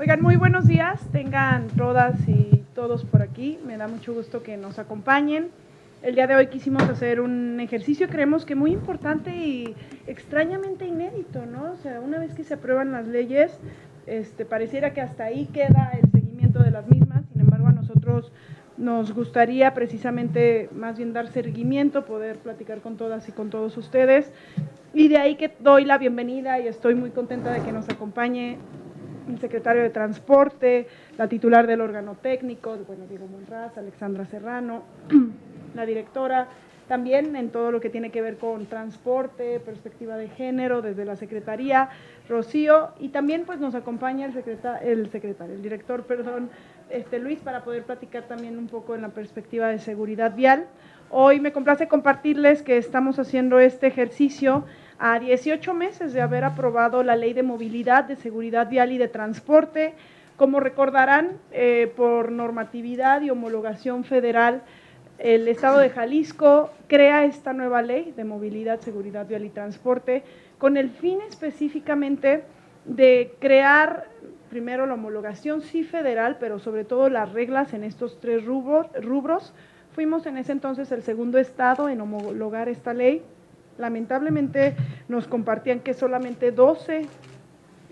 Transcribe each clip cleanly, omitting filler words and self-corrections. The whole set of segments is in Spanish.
Oigan, muy buenos días, tengan todas y todos por aquí, me da mucho gusto que nos acompañen. El día de hoy quisimos hacer un ejercicio, creemos que muy importante y extrañamente inédito, ¿no? O sea, una vez que se aprueban las leyes, pareciera que hasta ahí queda el seguimiento de las mismas, sin embargo a nosotros nos gustaría precisamente más bien dar seguimiento, poder platicar con todas y con todos ustedes, y de ahí que doy la bienvenida y estoy muy contenta de que nos acompañe el secretario de Transporte, la titular del órgano técnico, bueno, Diego Monraz, Alexandra Serrano, la directora, también en todo lo que tiene que ver con transporte, perspectiva de género, desde la Secretaría, Rocío, y también pues nos acompaña el director, Luis, para poder platicar también un poco en la perspectiva de seguridad vial. Hoy me complace compartirles que estamos haciendo este ejercicio a 18 meses de haber aprobado la Ley de Movilidad, de Seguridad Vial y de Transporte. Como recordarán, por normatividad y homologación federal, el Estado de Jalisco crea esta nueva Ley de Movilidad, Seguridad Vial y Transporte con el fin específicamente de crear primero la homologación sí federal, pero sobre todo las reglas en estos tres rubros. Fuimos en ese entonces el segundo estado en homologar esta ley. Lamentablemente nos compartían que solamente 12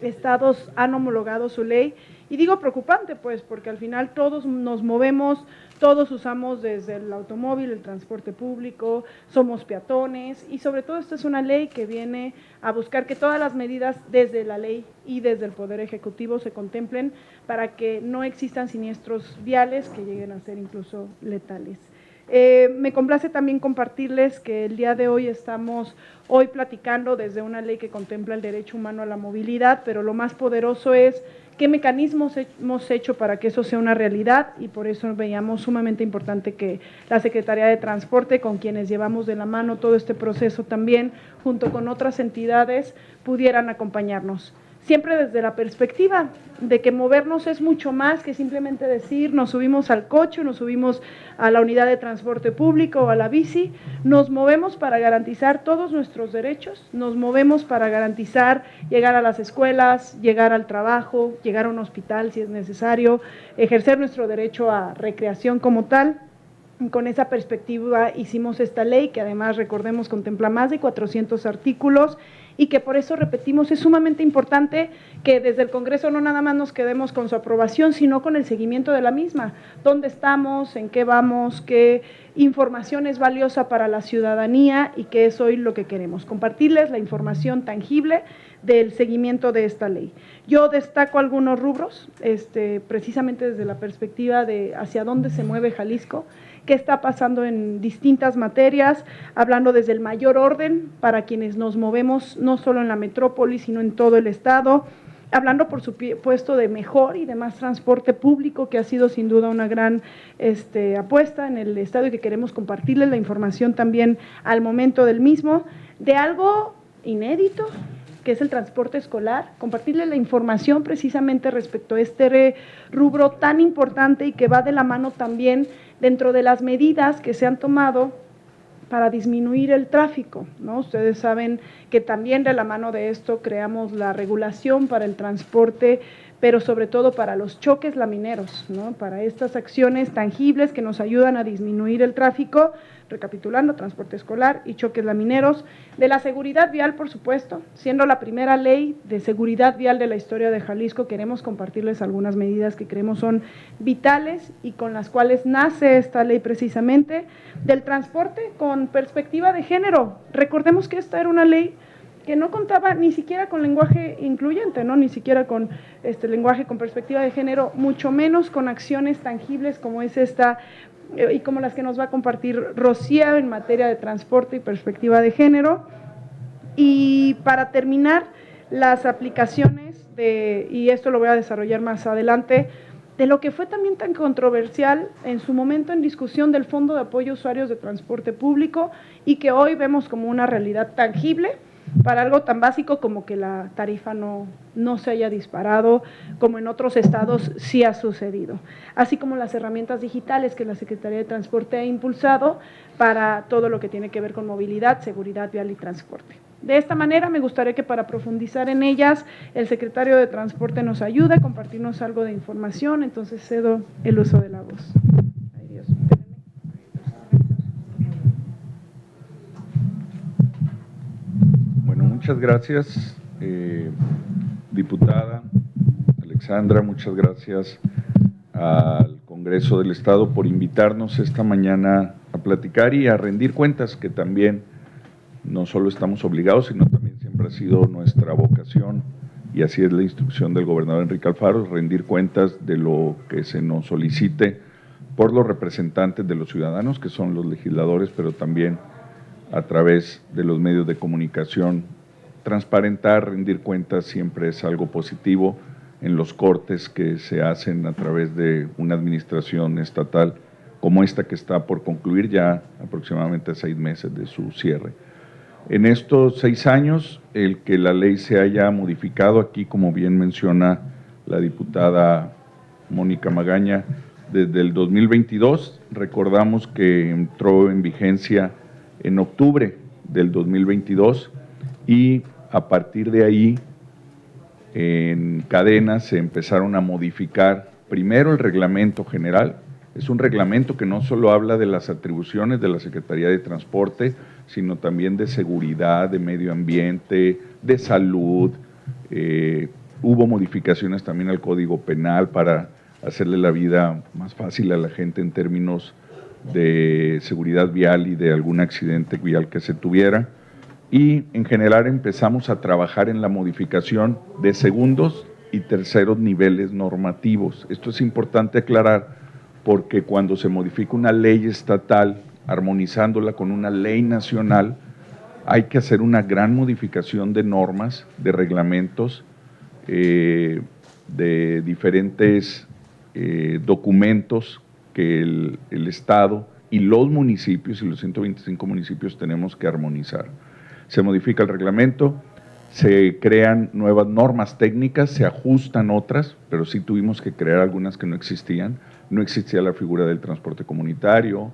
estados han homologado su ley, y digo preocupante pues porque al final todos nos movemos, todos usamos desde el automóvil, el transporte público, somos peatones, y sobre todo esta es una ley que viene a buscar que todas las medidas desde la ley y desde el Poder Ejecutivo se contemplen para que no existan siniestros viales que lleguen a ser incluso letales. Me complace también compartirles que el día de hoy estamos platicando desde una ley que contempla el derecho humano a la movilidad, pero lo más poderoso es qué mecanismos hemos hecho para que eso sea una realidad, y por eso veíamos sumamente importante que la Secretaría de Transporte, con quienes llevamos de la mano todo este proceso también, junto con otras entidades, pudieran acompañarnos. Siempre desde la perspectiva de que movernos es mucho más que simplemente decir nos subimos al coche, nos subimos a la unidad de transporte público o a la bici, nos movemos para garantizar todos nuestros derechos, nos movemos para garantizar llegar a las escuelas, llegar al trabajo, llegar a un hospital si es necesario, ejercer nuestro derecho a recreación como tal. Con esa perspectiva hicimos esta ley que además, recordemos, contempla más de 400 artículos y que por eso, repetimos, es sumamente importante que desde el Congreso no nada más nos quedemos con su aprobación, sino con el seguimiento de la misma. ¿Dónde estamos? ¿En qué vamos? ¿Qué información es valiosa para la ciudadanía? Y qué es hoy lo que queremos, compartirles la información tangible del seguimiento de esta ley. Yo destaco algunos rubros, precisamente desde la perspectiva de hacia dónde se mueve Jalisco, qué está pasando en distintas materias, hablando desde el mayor orden para quienes nos movemos no solo en la metrópoli, sino en todo el estado, hablando por supuesto de mejor y de más transporte público, que ha sido sin duda una gran apuesta en el estado y que queremos compartirles la información también al momento del mismo, de algo inédito, que es el transporte escolar, compartirles la información precisamente respecto a este rubro tan importante y que va de la mano también dentro de las medidas que se han tomado para disminuir el tráfico, ¿no? Ustedes saben que también de la mano de esto creamos la regulación para el transporte, pero sobre todo para los choques lamineros, ¿no? Para estas acciones tangibles que nos ayudan a disminuir el tráfico, recapitulando, transporte escolar y choques lamineros, de la seguridad vial, por supuesto, siendo la primera ley de seguridad vial de la historia de Jalisco, queremos compartirles algunas medidas que creemos son vitales y con las cuales nace esta ley precisamente, del transporte con perspectiva de género. Recordemos que esta era una ley que no contaba ni siquiera con lenguaje incluyente, ¿no? Ni siquiera con lenguaje con perspectiva de género, mucho menos con acciones tangibles como es esta y como las que nos va a compartir Rocío en materia de transporte y perspectiva de género. Y para terminar, las aplicaciones y esto lo voy a desarrollar más adelante, de lo que fue también tan controversial en su momento en discusión del Fondo de Apoyo a Usuarios de Transporte Público y que hoy vemos como una realidad tangible, para algo tan básico como que la tarifa no se haya disparado, como en otros estados sí ha sucedido, así como las herramientas digitales que la Secretaría de Transporte ha impulsado para todo lo que tiene que ver con movilidad, seguridad vial y transporte. De esta manera, me gustaría que para profundizar en ellas, el secretario de Transporte nos ayude a compartirnos algo de información, entonces cedo el uso de la voz. Ay, Dios. Bueno, muchas gracias, diputada Alexandra, muchas gracias al Congreso del Estado por invitarnos esta mañana a platicar y a rendir cuentas, que también no solo estamos obligados, sino también siempre ha sido nuestra vocación, y así es la instrucción del gobernador Enrique Alfaro, rendir cuentas de lo que se nos solicite por los representantes de los ciudadanos, que son los legisladores, pero también a través de los medios de comunicación. Transparentar, rendir cuentas siempre es algo positivo en los cortes que se hacen a través de una administración estatal como esta que está por concluir ya aproximadamente 6 meses de su cierre. En estos 6 años, el que la ley se haya modificado aquí, como bien menciona la diputada Mónica Magaña, desde el 2022, recordamos que entró en vigencia en octubre del 2022 y a partir de ahí en cadena se empezaron a modificar primero el reglamento general. Es un reglamento que no solo habla de las atribuciones de la Secretaría de Transporte, sino también de seguridad, de medio ambiente, de salud. Hubo modificaciones también al Código Penal para hacerle la vida más fácil a la gente en términos de seguridad vial y de algún accidente vial que se tuviera. Y en general empezamos a trabajar en la modificación de segundos y terceros niveles normativos. Esto es importante aclarar porque cuando se modifica una ley estatal, armonizándola con una ley nacional, hay que hacer una gran modificación de normas, de reglamentos, de diferentes documentos que el Estado y los municipios y los 125 municipios tenemos que armonizar. Se modifica el reglamento, se crean nuevas normas técnicas, se ajustan otras, pero sí tuvimos que crear algunas que no existían. No existía la figura del transporte comunitario,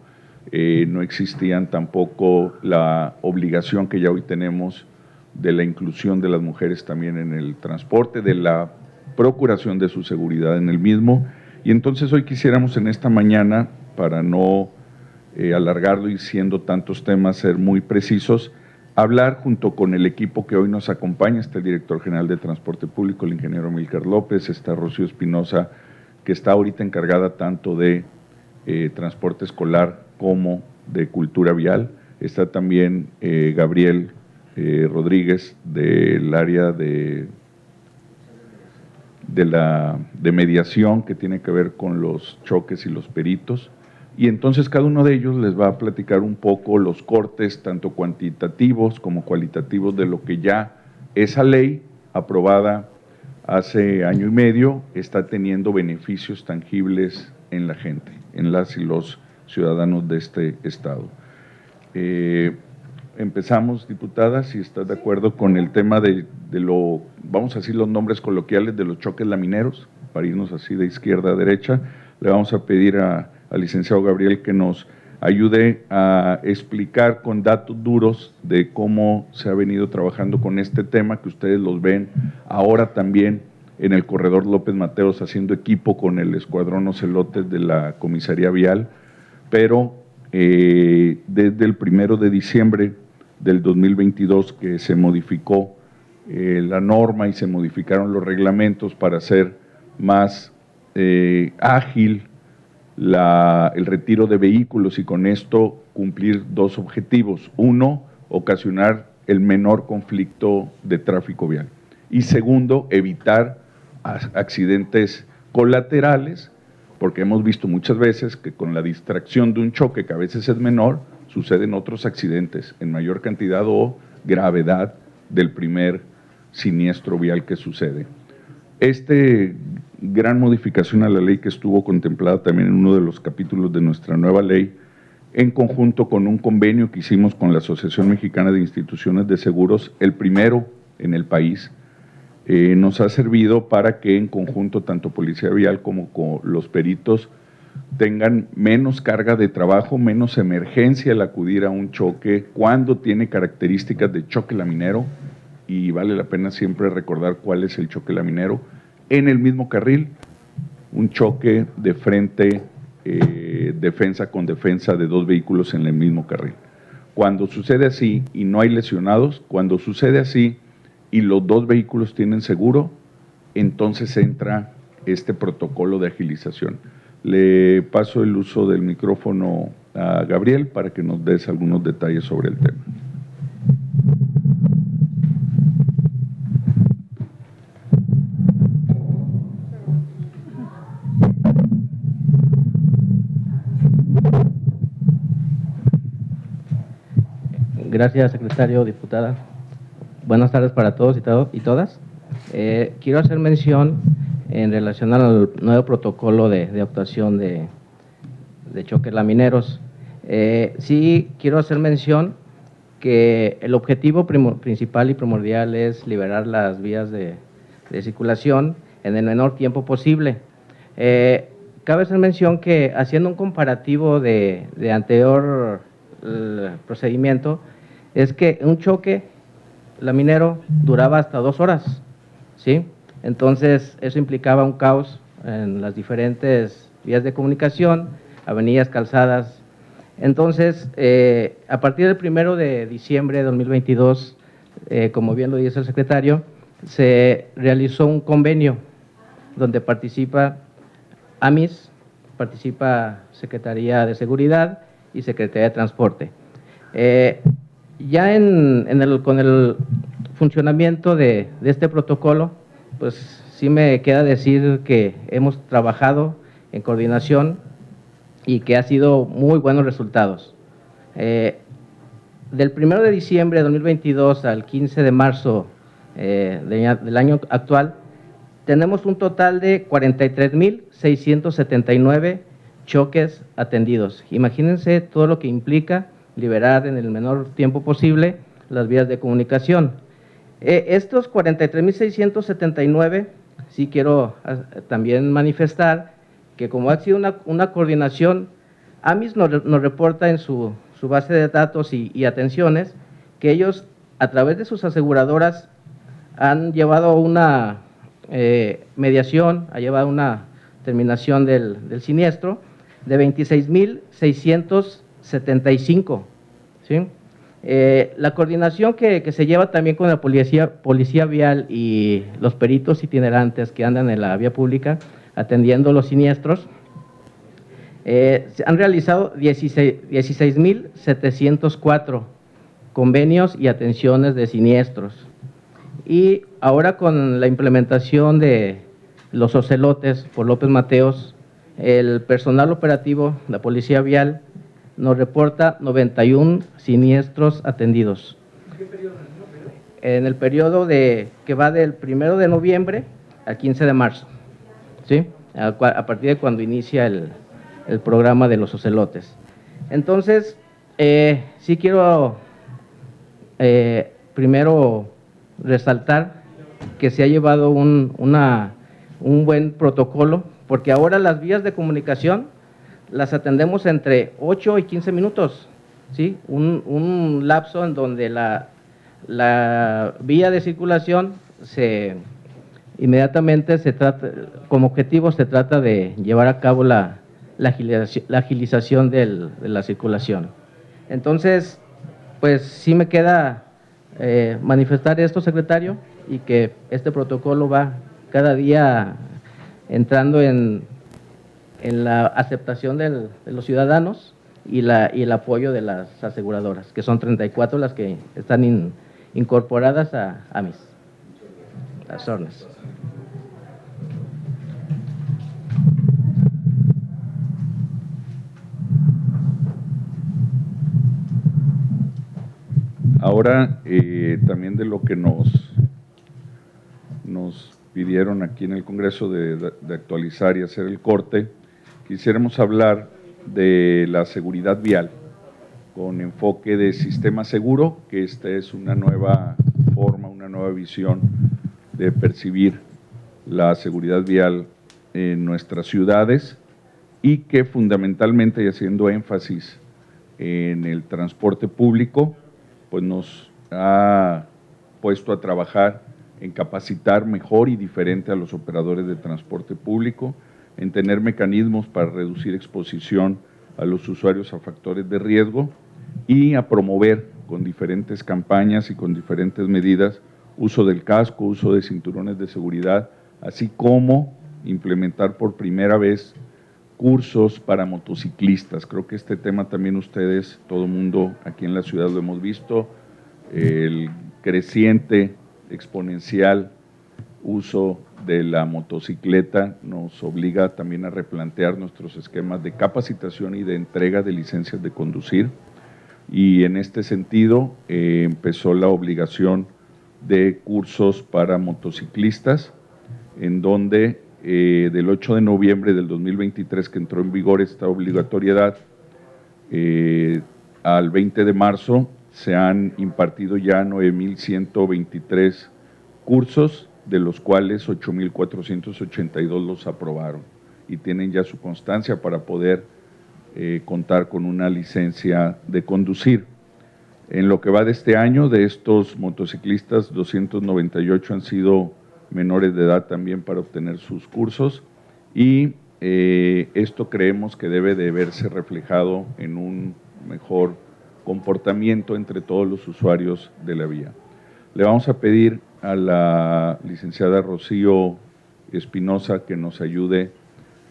no existían tampoco la obligación que ya hoy tenemos de la inclusión de las mujeres también en el transporte, de la procuración de su seguridad en el mismo. Y entonces hoy quisiéramos en esta mañana, para no alargarlo y siendo tantos temas, ser muy precisos, hablar junto con el equipo que hoy nos acompaña. Está el director general de Transporte Público, el ingeniero Amílcar López, está Rocío Espinosa, que está ahorita encargada tanto de transporte escolar como de cultura vial. Está también Gabriel Rodríguez del área de mediación, que tiene que ver con los choques y los peritos. Y entonces cada uno de ellos les va a platicar un poco los cortes, tanto cuantitativos como cualitativos, de lo que ya esa ley aprobada hace año y medio está teniendo beneficios tangibles en la gente, en las y los ciudadanos de este estado. Empezamos, diputada, si estás de acuerdo con el tema vamos a decir los nombres coloquiales de los choques lamineros, para irnos así de izquierda a derecha. Le vamos a pedir al licenciado Gabriel que nos ayude a explicar con datos duros de cómo se ha venido trabajando con este tema, que ustedes los ven ahora también en el corredor López Mateos haciendo equipo con el escuadrón Ocelotes de la Comisaría Vial, pero desde el 1 de diciembre del 2022 que se modificó la norma y se modificaron los reglamentos para hacer más ágil el retiro de vehículos y con esto cumplir 2 objetivos. Uno, ocasionar el menor conflicto de tráfico vial. Y segundo, evitar accidentes colaterales, porque hemos visto muchas veces que con la distracción de un choque, que a veces es menor, suceden otros accidentes en mayor cantidad o gravedad del primer siniestro vial que sucede. Gran modificación a la ley que estuvo contemplada también en uno de los capítulos de nuestra nueva ley en conjunto con un convenio que hicimos con la Asociación Mexicana de Instituciones de Seguros, el primero en el país. Nos ha servido para que en conjunto tanto Policía Vial como con los peritos tengan menos carga de trabajo, menos emergencia al acudir a un choque cuando tiene características de choque laminero, y vale la pena siempre recordar cuál es el choque laminero. En el mismo carril, un choque de frente, defensa con defensa de dos vehículos en el mismo carril. Cuando sucede así y no hay lesionados, cuando sucede así y los dos vehículos tienen seguro, entonces entra este protocolo de agilización. Le paso el uso del micrófono a Gabriel para que nos des algunos detalles sobre el tema. Gracias, secretario, diputada. Buenas tardes para todos y todas. Quiero hacer mención en relación al nuevo protocolo de actuación de choques lamineros. Sí quiero hacer mención que el objetivo principal y primordial es liberar las vías de circulación en el menor tiempo posible. Cabe hacer mención que, haciendo un comparativo de anterior procedimiento, es que un choque laminero duraba hasta 2 horas, ¿sí? Entonces, eso implicaba un caos en las diferentes vías de comunicación, avenidas, calzadas. Entonces, a partir del 1 de diciembre de 2022, como bien lo dice el secretario, se realizó un convenio donde participa AMIS, participa Secretaría de Seguridad y Secretaría de Transporte. Ya con el funcionamiento de este protocolo, pues sí me queda decir que hemos trabajado en coordinación y que ha sido muy buenos resultados. Del 1 de diciembre de 2022 al 15 de marzo del año actual, tenemos un total de 43,679 choques atendidos. Imagínense todo lo que implica liberar en el menor tiempo posible las vías de comunicación. Estos 43,679, sí quiero también manifestar que, como ha sido una coordinación, AMIS nos reporta en su base de datos y atenciones que ellos, a través de sus aseguradoras, han llevado una mediación, ha llevado una terminación del siniestro de 26,675, ¿sí? La coordinación que se lleva también con la policía vial y los peritos itinerantes que andan en la vía pública atendiendo los siniestros, se han realizado 16,704 convenios y atenciones de siniestros. Y ahora, con la implementación de los ocelotes por López Mateos, el personal operativo, la policía vial, nos reporta 91 siniestros atendidos. ¿En qué periodo? En el periodo que va del 1 de noviembre al 15 de marzo, ¿sí? A partir de cuando inicia el programa de los ocelotes. Entonces, sí quiero primero resaltar que se ha llevado un buen protocolo, porque ahora las vías de comunicación las atendemos entre 8 y 15 minutos, ¿sí? Un lapso en donde la vía de circulación inmediatamente como objetivo se trata de llevar a cabo la agilización de la circulación. Entonces, pues sí me queda manifestar esto, secretario, y que este protocolo va cada día entrando en la aceptación de los ciudadanos y el apoyo de las aseguradoras, que son 34 las que están incorporadas a AMIS, a SORNES. Ahora, también de lo que nos pidieron aquí en el Congreso de actualizar y hacer el corte, quisiéramos hablar de la seguridad vial con enfoque de sistema seguro, que esta es una nueva forma, una nueva visión de percibir la seguridad vial en nuestras ciudades y que fundamentalmente, y haciendo énfasis en el transporte público, pues nos ha puesto a trabajar en capacitar mejor y diferente a los operadores de transporte público, en tener mecanismos para reducir exposición a los usuarios a factores de riesgo y a promover con diferentes campañas y con diferentes medidas uso del casco, uso de cinturones de seguridad, así como implementar por primera vez cursos para motociclistas. Creo que este tema también ustedes, todo el mundo aquí en la ciudad lo hemos visto, el creciente, exponencial uso de la motocicleta nos obliga también a replantear nuestros esquemas de capacitación y de entrega de licencias de conducir. Y en este sentido empezó la obligación de cursos para motociclistas, en donde del 8 de noviembre del 2023, que entró en vigor esta obligatoriedad, al 20 de marzo se han impartido ya 9,123 cursos, de los cuales 8,482 los aprobaron y tienen ya su constancia para poder contar con una licencia de conducir. En lo que va de este año, de estos motociclistas, 298 han sido menores de edad también para obtener sus cursos y esto creemos que debe de verse reflejado en un mejor comportamiento entre todos los usuarios de la vía. Le vamos a pedir a la licenciada Rocío Espinosa que nos ayude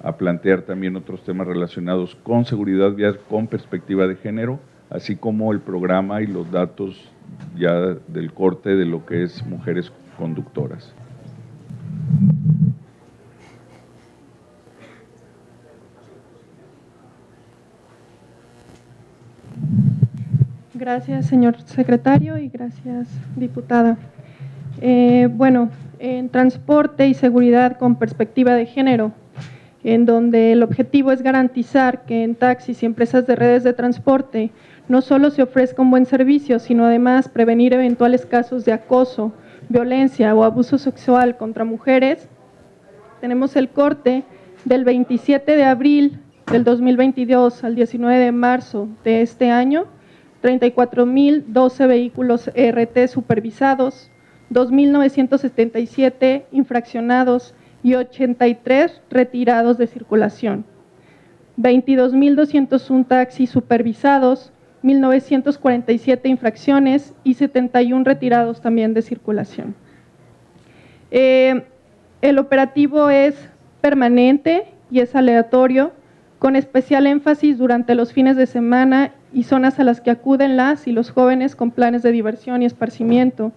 a plantear también otros temas relacionados con seguridad vial con perspectiva de género, así como el programa y los datos ya del corte de lo que es mujeres conductoras. Gracias, señor secretario, y gracias, diputada. Bueno, en transporte y seguridad con perspectiva de género, en donde el objetivo es garantizar que en taxis y empresas de redes de transporte no solo se ofrezca un buen servicio, sino además prevenir eventuales casos de acoso, violencia o abuso sexual contra mujeres. Tenemos el corte del 27 de abril del 2022 al 19 de marzo de este año, 34,012 vehículos ERT supervisados, 2,977 infraccionados y 83 retirados de circulación. 22,201 taxis supervisados, 1,947 infracciones y 71 retirados también de circulación. El operativo es permanente y es aleatorio, con especial énfasis durante los fines de semana y zonas a las que acuden las y los jóvenes con planes de diversión y esparcimiento.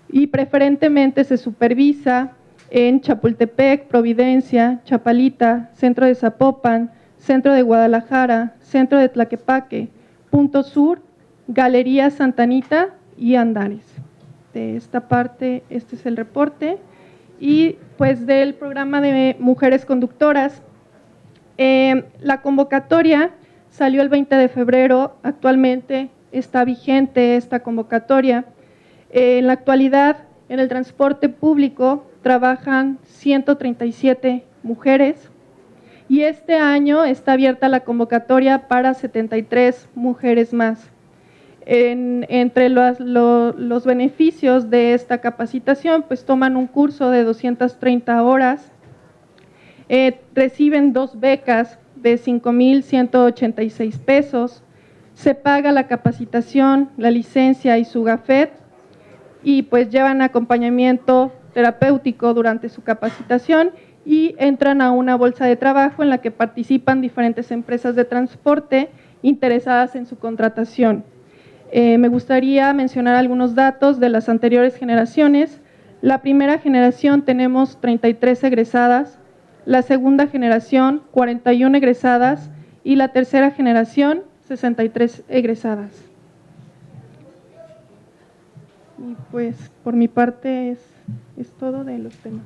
Y preferentemente se supervisa en Chapultepec, Providencia, Chapalita, Centro de Zapopan, Centro de Guadalajara, Centro de Tlaquepaque, Punto Sur, Galería Santa Anita y Andares. De esta parte, este es el reporte. Y pues del programa de mujeres conductoras, la convocatoria salió el 20 de febrero, actualmente está vigente esta convocatoria. En la actualidad, en el transporte público trabajan 137 mujeres y este año está abierta la convocatoria para 73 mujeres más. Entre los beneficios de esta capacitación, pues toman un curso de 230 horas, reciben 2 becas de 5,186 pesos, se paga la capacitación, la licencia y su gafet, y pues llevan acompañamiento terapéutico durante su capacitación y entran a una bolsa de trabajo en la que participan diferentes empresas de transporte interesadas en su contratación. Me gustaría mencionar algunos datos de las anteriores generaciones. La primera generación tenemos 33 egresadas, la segunda generación 41 egresadas y la tercera generación 63 egresadas. Y pues por mi parte es todo de los temas.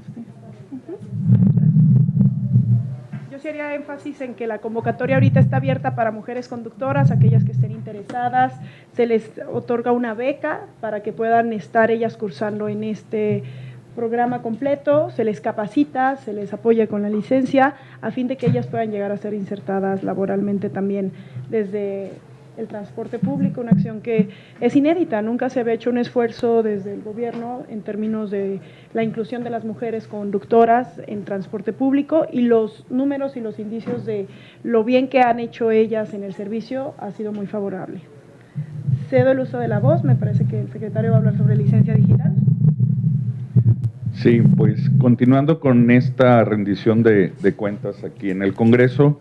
se haría énfasis en que la convocatoria ahorita está abierta para mujeres conductoras, aquellas que estén interesadas, se les otorga una beca para que puedan estar ellas cursando en este programa completo, se les capacita, se les apoya con la licencia, a fin de que ellas puedan llegar a ser insertadas laboralmente también desde el transporte público, una acción que es inédita, nunca se había hecho un esfuerzo desde el gobierno en términos de la inclusión de las mujeres conductoras en transporte público, y los números y los indicios de lo bien que han hecho ellas en el servicio ha sido muy favorable. Cedo el uso de la voz, me parece que el secretario va a hablar sobre licencia digital. Sí, pues continuando con esta rendición de cuentas aquí en el Congreso,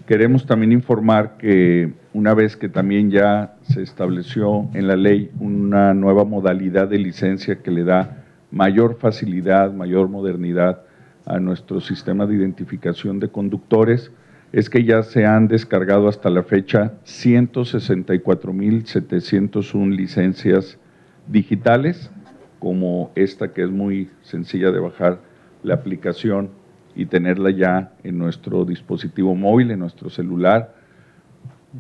queremos también informar que una vez que también ya se estableció en la ley una nueva modalidad de licencia que le da mayor facilidad, mayor modernidad a nuestro sistema de identificación de conductores, es que ya se han descargado hasta la fecha 164,701 licencias digitales, como esta que es muy sencilla de bajar la aplicación y tenerla ya en nuestro dispositivo móvil, en nuestro celular.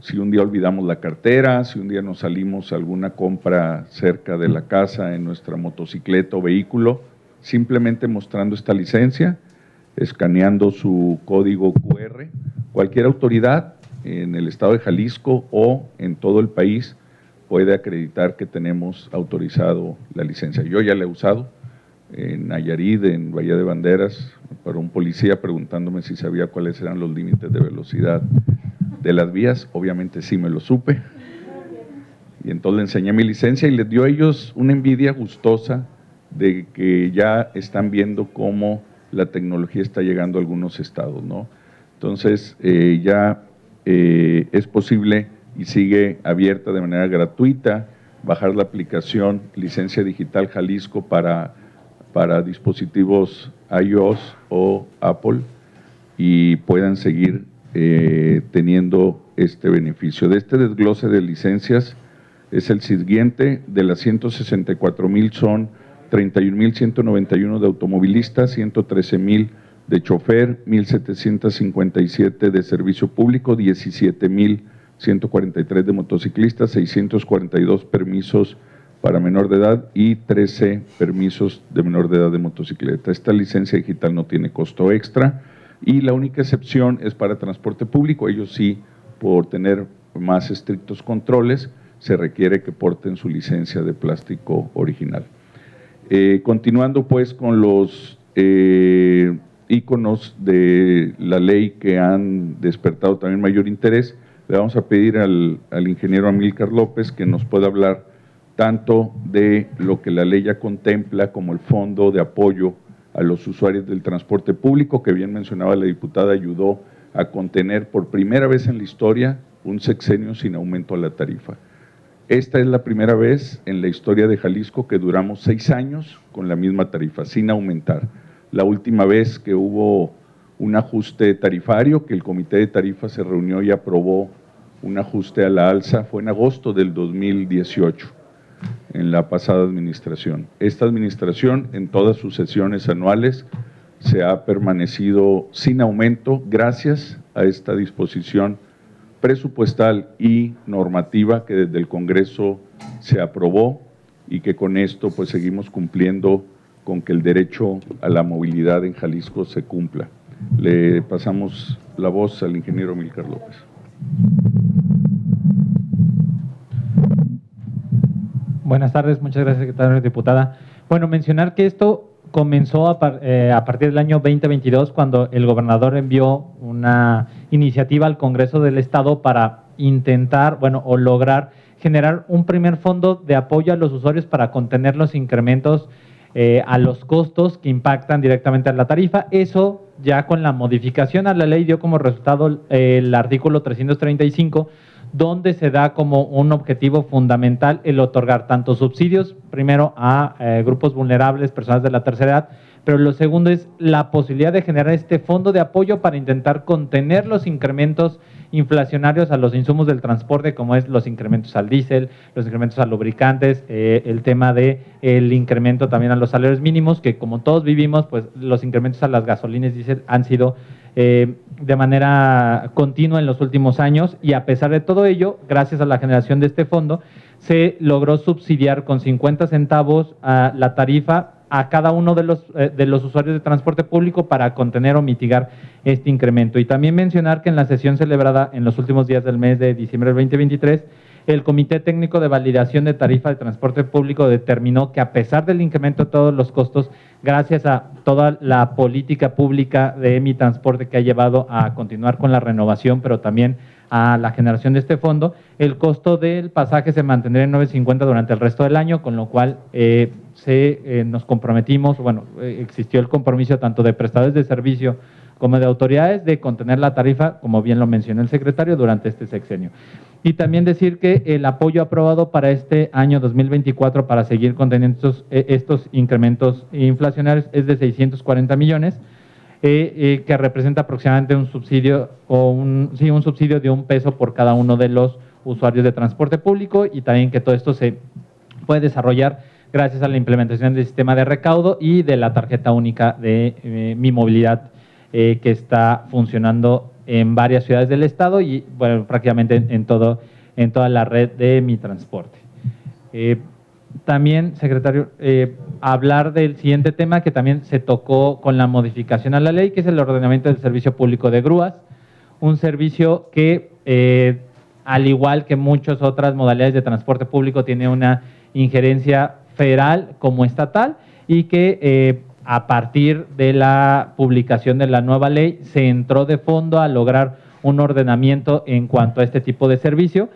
Si un día olvidamos la cartera, si un día nos salimos a alguna compra cerca de la casa en nuestra motocicleta o vehículo, simplemente mostrando esta licencia, escaneando su código QR, cualquier autoridad en el estado de Jalisco o en todo el país puede acreditar que tenemos autorizado la licencia. Yo ya la he usado en Nayarit, en Bahía de Banderas, para un policía preguntándome si sabía cuáles eran los límites de velocidad de las vías. Obviamente sí me lo supe. Y entonces le enseñé mi licencia y les dio a ellos una envidia gustosa de que ya están viendo cómo la tecnología está llegando a algunos estados, ¿no? Entonces ya es posible y sigue abierta de manera gratuita bajar la aplicación Licencia Digital Jalisco para dispositivos iOS o Apple y puedan seguir teniendo este beneficio. De este desglose de licencias es el siguiente: de las 164,000 son 31,191 de automovilista, 113,000 de chofer, 1,757 de servicio público, 17,143 de motociclistas, 642 permisos para menor de edad y 13 permisos de menor de edad de motocicleta. Esta licencia digital no tiene costo extra y la única excepción es para transporte público. Ellos sí, por tener más estrictos controles, se requiere que porten su licencia de plástico original. Continuando pues con los íconos de la ley que han despertado también mayor interés, le vamos a pedir al ingeniero Amílcar López que nos pueda hablar tanto de lo que la ley ya contempla como el fondo de apoyo a los usuarios del transporte público, que bien mencionaba la diputada, ayudó a contener por primera vez en la historia un sexenio sin aumento a la tarifa. Esta es la primera vez en la historia de Jalisco que duramos 6 años con la misma tarifa, sin aumentar. La última vez que hubo un ajuste tarifario, que el Comité de Tarifas se reunió y aprobó un ajuste a la alza, fue en agosto del 2018, en la pasada administración. Esta administración, en todas sus sesiones anuales, se ha permanecido sin aumento gracias a esta disposición presupuestal y normativa que desde el Congreso se aprobó y que con esto pues seguimos cumpliendo con que el derecho a la movilidad en Jalisco se cumpla. Le pasamos la voz al ingeniero Amílcar López. Buenas tardes, muchas gracias, secretaria diputada. Bueno, mencionar que esto comenzó a partir del año 2022, cuando el gobernador envió una iniciativa al Congreso del Estado para intentar, o lograr generar un primer fondo de apoyo a los usuarios para contener los incrementos a los costos que impactan directamente a la tarifa. Eso ya con la modificación a la ley dio como resultado el artículo 335, donde se da como un objetivo fundamental el otorgar tanto subsidios, primero a grupos vulnerables, personas de la tercera edad, pero lo segundo es la posibilidad de generar este fondo de apoyo para intentar contener los incrementos inflacionarios a los insumos del transporte, como es los incrementos al diésel, los incrementos a lubricantes, el tema de el incremento también a los salarios mínimos, que como todos vivimos, pues los incrementos a las gasolinas diésel han sido de manera continua en los últimos años, y a pesar de todo ello, gracias a la generación de este fondo, se logró subsidiar con 50 centavos la tarifa a cada uno de los usuarios de transporte público para contener o mitigar este incremento. Y también mencionar que en la sesión celebrada en los últimos días del mes de diciembre del 2023, el Comité Técnico de Validación de Tarifa de Transporte Público determinó que, a pesar del incremento de todos los costos, gracias a toda la política pública de Mi Transporte que ha llevado a continuar con la renovación, pero también a la generación de este fondo, el costo del pasaje se mantendrá en 9.50 durante el resto del año, con lo cual nos comprometimos, existió el compromiso tanto de prestadores de servicio como de autoridades de contener la tarifa, como bien lo mencionó el secretario, durante este sexenio. Y también decir que el apoyo aprobado para este año 2024 para seguir conteniendo estos incrementos inflacionarios es de 640 millones, que representa aproximadamente un subsidio un subsidio de $1 por cada uno de los usuarios de transporte público, y también que todo esto se puede desarrollar gracias a la implementación del sistema de recaudo y de la tarjeta única de Mi Movilidad, que está funcionando en varias ciudades del estado y prácticamente en toda la red de Mi Transporte. También, secretario, hablar del siguiente tema que también se tocó con la modificación a la ley, que es el ordenamiento del servicio público de grúas, un servicio que, al igual que muchas otras modalidades de transporte público, tiene una injerencia federal como estatal, y que a partir de la publicación de la nueva ley se entró de fondo a lograr un ordenamiento en cuanto a este tipo de servicio,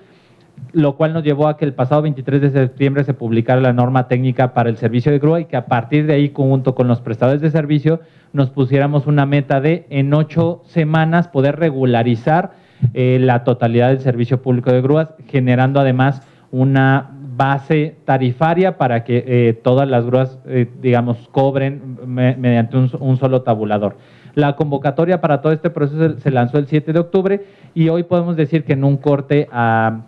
lo cual nos llevó a que el pasado 23 de septiembre se publicara la norma técnica para el servicio de grúa, y que a partir de ahí, junto con los prestadores de servicio, nos pusiéramos una meta de en 8 semanas poder regularizar la totalidad del servicio público de grúas, generando además una base tarifaria para que todas las grúas, cobren mediante un solo tabulador. La convocatoria para todo este proceso se lanzó el 7 de octubre y hoy podemos decir que en un corte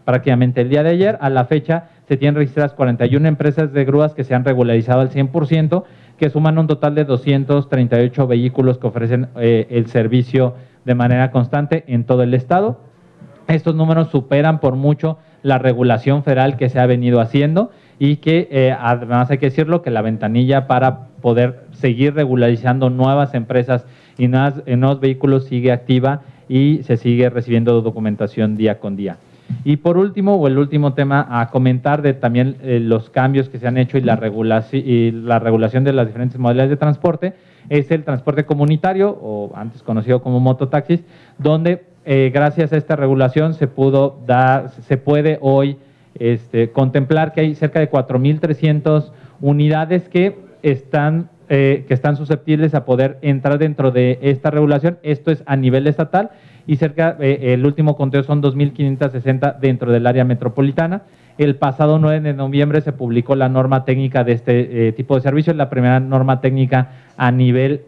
prácticamente el día de ayer, a la fecha, se tienen registradas 41 empresas de grúas que se han regularizado al 100%, que suman un total de 238 vehículos que ofrecen el servicio de manera constante en todo el estado. Estos números superan por mucho la regulación federal que se ha venido haciendo, y que además hay que decirlo que la ventanilla para poder seguir regularizando nuevas empresas y nuevos vehículos sigue activa y se sigue recibiendo documentación día con día. Y por último, el último tema a comentar de también los cambios que se han hecho y la regulación de las diferentes modalidades de transporte, es el transporte comunitario, o antes conocido como mototaxis, donde gracias a esta regulación se puede hoy contemplar que hay cerca de 4.300 unidades que están susceptibles a poder entrar dentro de esta regulación. Esto es a nivel estatal, y el último conteo son 2.560 dentro del área metropolitana. El pasado 9 de noviembre se publicó la norma técnica de este tipo de servicios, la primera norma técnica a nivel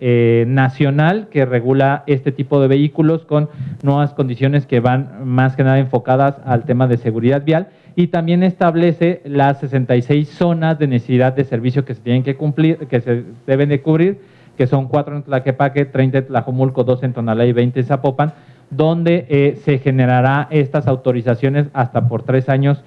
nacional que regula este tipo de vehículos con nuevas condiciones que van más que nada enfocadas al tema de seguridad vial, y también establece las 66 zonas de necesidad de servicio que se tienen que cumplir, que se deben de cubrir, que son 4 en Tlaquepaque, 30 en Tlajomulco, 2 en Tonalá y 20 en Zapopan, donde se generará estas autorizaciones hasta por 3 años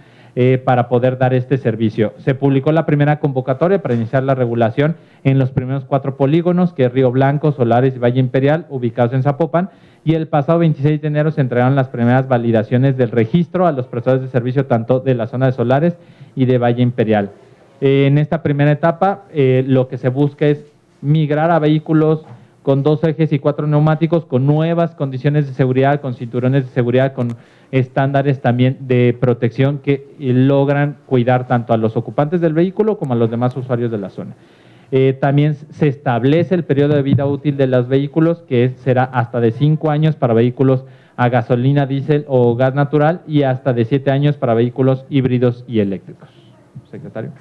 para poder dar este servicio. Se publicó la primera convocatoria para iniciar la regulación en los primeros 4 polígonos, que es Río Blanco, Solares y Valle Imperial, ubicados en Zapopan, y el pasado 26 de enero se entregaron las primeras validaciones del registro a los prestadores de servicio tanto de la zona de Solares y de Valle Imperial. En esta primera etapa, lo que se busca es migrar a vehículos con 2 ejes y 4 neumáticos, con nuevas condiciones de seguridad, con cinturones de seguridad, con estándares también de protección que logran cuidar tanto a los ocupantes del vehículo como a los demás usuarios de la zona. También se establece el periodo de vida útil de los vehículos, que será hasta de 5 años para vehículos a gasolina, diésel o gas natural, y hasta de 7 años para vehículos híbridos y eléctricos. Secretario.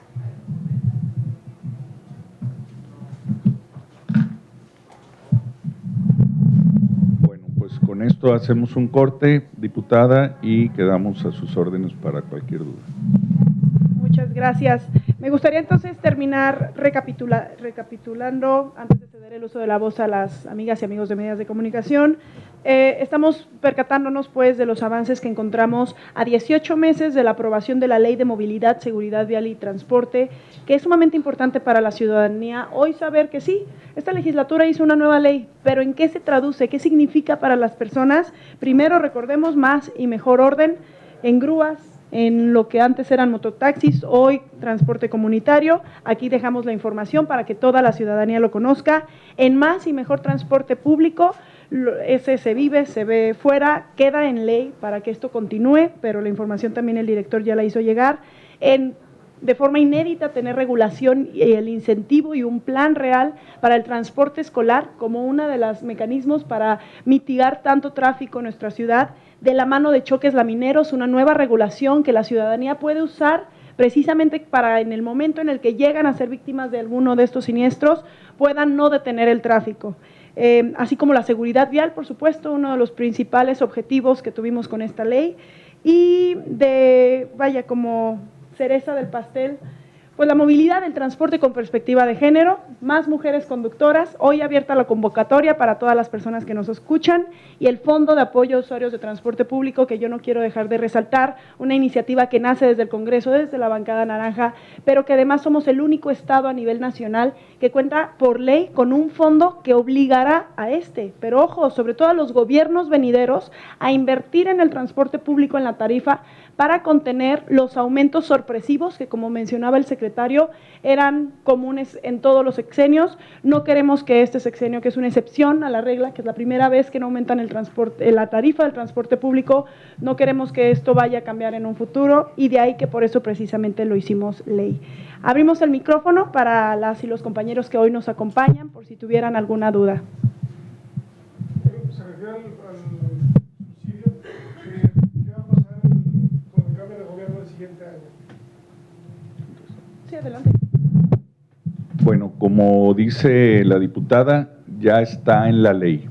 Con esto hacemos un corte, diputada, y quedamos a sus órdenes para cualquier duda. Muchas gracias. Me gustaría entonces terminar recapitulando, antes de ceder el uso de la voz a las amigas y amigos de medios de comunicación, Estamos percatándonos pues de los avances que encontramos a 18 meses de la aprobación de la Ley de Movilidad, Seguridad Vial y Transporte, que es sumamente importante para la ciudadanía hoy saber que sí, esta legislatura hizo una nueva ley, pero ¿en qué se traduce? ¿Qué significa para las personas? Primero, recordemos, más y mejor orden en grúas, en lo que antes eran mototaxis, hoy transporte comunitario. Aquí dejamos la información para que toda la ciudadanía lo conozca. En más y mejor transporte público, ese se vive, se ve fuera, queda en ley para que esto continúe, pero la información también el director ya la hizo llegar. De forma inédita, tener regulación y el incentivo y un plan real para el transporte escolar como uno de los mecanismos para mitigar tanto tráfico en nuestra ciudad, de la mano de choques lamineros, una nueva regulación que la ciudadanía puede usar precisamente para en el momento en el que llegan a ser víctimas de alguno de estos siniestros, puedan no detener el tráfico. Así como la seguridad vial, por supuesto, uno de los principales objetivos que tuvimos con esta ley, y como cereza del pastel, pues la movilidad del transporte con perspectiva de género, más mujeres conductoras, hoy abierta la convocatoria para todas las personas que nos escuchan, y el Fondo de Apoyo a Usuarios de Transporte Público, que yo no quiero dejar de resaltar, una iniciativa que nace desde el Congreso, desde la bancada naranja, pero que además somos el único estado a nivel nacional que cuenta por ley con un fondo que obligará pero ojo, sobre todo a los gobiernos venideros, a invertir en el transporte público en la tarifa para contener los aumentos sorpresivos que, como mencionaba el secretario, eran comunes en todos los sexenios. No queremos que este sexenio, que es una excepción a la regla, que es la primera vez que no aumentan la tarifa del transporte público, no queremos que esto vaya a cambiar en un futuro, y de ahí que por eso precisamente lo hicimos ley. Abrimos el micrófono para las y los compañeros que hoy nos acompañan, por si tuvieran alguna duda. Se refiere al subsidio, ¿qué va a pasar con el cambio de gobierno el siguiente año? Sí, adelante. Bueno, como dice la diputada, ya está en la ley.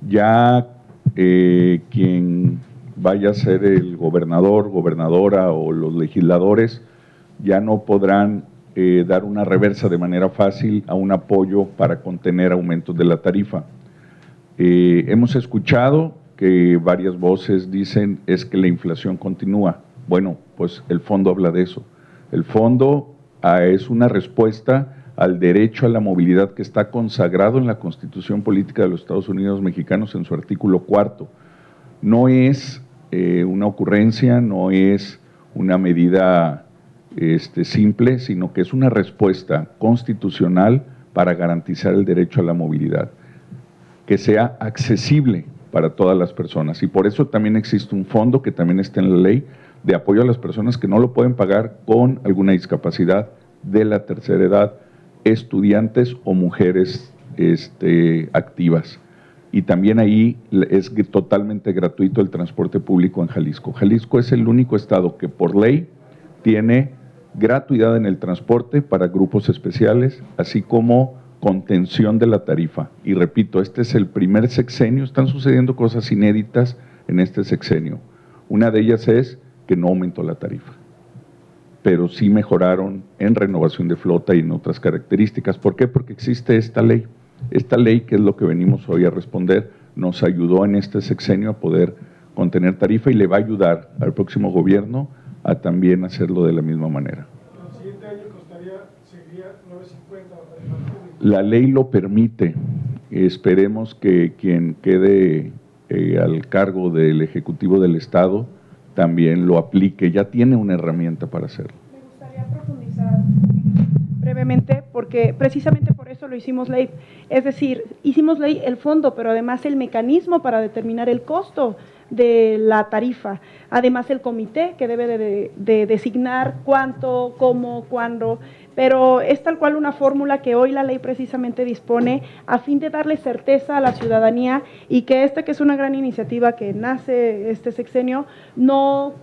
Ya quien vaya a ser el gobernador, gobernadora o los legisladores ya no podrán dar una reversa de manera fácil a un apoyo para contener aumentos de la tarifa. Hemos escuchado que varias voces dicen es que la inflación continúa. Bueno, pues el fondo habla de eso. El fondo es una respuesta al derecho a la movilidad que está consagrado en la Constitución Política de los Estados Unidos Mexicanos en su artículo 4. No es una ocurrencia, no es una medida simple, sino que es una respuesta constitucional para garantizar el derecho a la movilidad, que sea accesible para todas las personas. Y por eso también existe un fondo que también está en la ley de apoyo a las personas que no lo pueden pagar con alguna discapacidad de la tercera edad, estudiantes o mujeres activas. Y también ahí es totalmente gratuito el transporte público en Jalisco. Jalisco es el único estado que por ley tiene gratuidad en el transporte para grupos especiales, así como contención de la tarifa. Y repito, este es el primer sexenio, están sucediendo cosas inéditas en este sexenio. Una de ellas es que no aumentó la tarifa, pero sí mejoraron en renovación de flota y en otras características. ¿Por qué? Porque existe esta ley. Esta ley, que es lo que venimos hoy a responder, nos ayudó en este sexenio a poder contener tarifa y le va a ayudar al próximo gobierno a también hacerlo de la misma manera. El siguiente año seguiría 9.50 la tarifa pública. La ley lo permite. Esperemos que quien quede al cargo del Ejecutivo del Estado también lo aplique. Ya tiene una herramienta para hacerlo. Me gustaría profundizar brevemente, porque precisamente por eso lo hicimos ley. Es decir, hicimos ley el fondo, pero además el mecanismo para determinar el costo de la tarifa. Además el comité que debe de designar cuánto, cómo, cuándo, pero es tal cual una fórmula que hoy la ley precisamente dispone a fin de darle certeza a la ciudadanía, y que que es una gran iniciativa que nace este sexenio, no